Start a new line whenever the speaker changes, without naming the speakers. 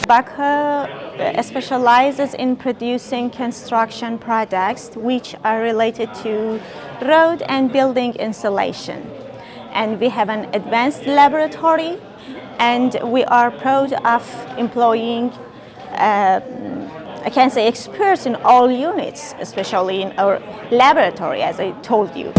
Baku specializes in producing construction products which are related to road and building insulation. And we have an advanced laboratory, and we are proud of employing I can say experts in all units, especially in our laboratory, as I told you.